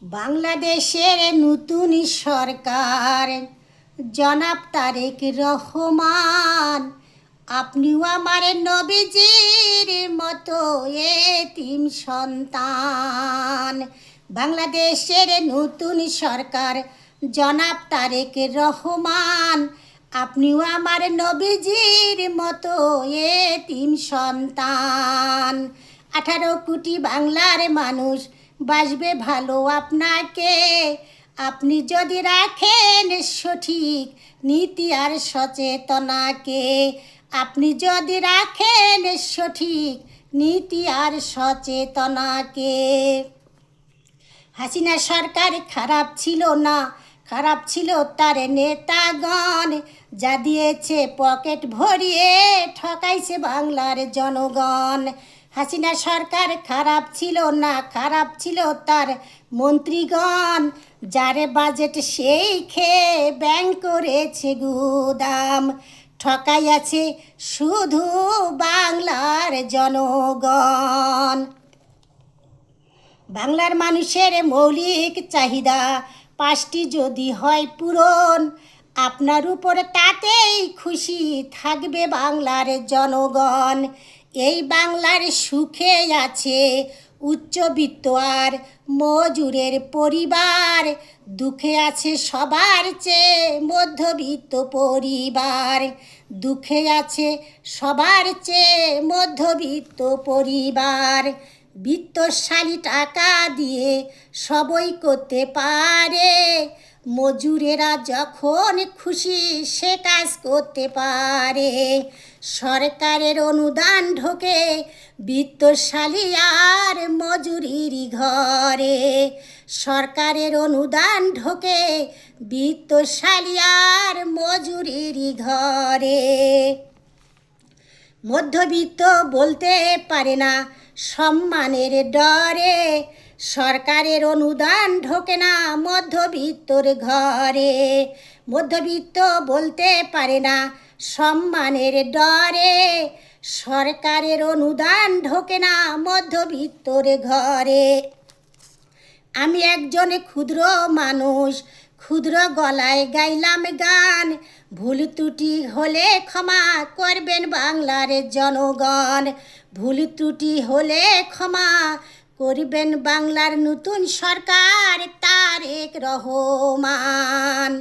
বাংলাদেশের নতুন সরকার জনাব তারেক রহমান, আপনিও আমার নবীজির মতো এতিম সন্তান। বাংলাদেশের নতুন সরকার জনাব তারেক রহমান, আপনিও আমার নবীজির মতো এতিম সন্তান। 18 কোটি বাংলার মানুষ বাসবে ভালো আপনাকে, আপনি যদি রাখেন সঠিক নীতি আর সচেতনাকে। আপনি যদি রাখেন সঠিক নীতি আর সচেতনাকে। হাসিনা সরকার খারাপ ছিল না, খারাপ ছিল তার নেতাগণ, যা দিয়েছে পকেট ভরিয়ে ঠকাইছে বাংলার জনগণ। হাসিনা সরকার খারাপ ছিল না, খারাপ ছিল তার মন্ত্রীগণ, যারে বাজেট সেই খেয়ে ব্যাংক করেছে গুদাম, ঠকাইয়াছে শুধু বাংলার জনগণ। বাংলার মানুষের মৌলিক চাহিদা 5টি যদি হয় পূরণ, আপনার উপর তাতেই খুশি থাকবে বাংলার জনগণ। এই বাংলার সুখে আছে উচ্চবিত্ত আর মজুরের পরিবার, দুঃখে আছে সবার চেয়ে মধ্যবিত্ত পরিবার, দুঃখে আছে সবার চেয়ে মধ্যবিত্ত পরিবার। বিত্তশালী টাকা দিয়ে সবই করতে পারে, মজুরেরা যখন খুশি সে কাজ করতে পারে। সরকারের অনুদান ঢোকে বিত্তশালী আর মজুরির ঘরে, সরকারের অনুদান ঢোকে বিত্তশালী আর মজুরির ঘরে। মধ্যবিত্ত বলতে পারে না সম্মানের ডরে, সরকারের অনুদান ঢোকে না মধ্যবিত্তর ঘরে। মধ্যবিত্ত বলতে পারে না সম্মানের ডরে, সরকারের অনুদান ঢোকে না মধ্যবিত্তর ঘরে। আমি একজন ক্ষুদ্র মানুষ, ক্ষুদ্র গলায় গাইলাম গান, ভুল ত্রুটি হলে ক্ষমা করবেন বাংলার জনগণ, ভুল ত্রুটি হলে ক্ষমা করবেন বাংলার নতুন সরকার তারেক রহমান।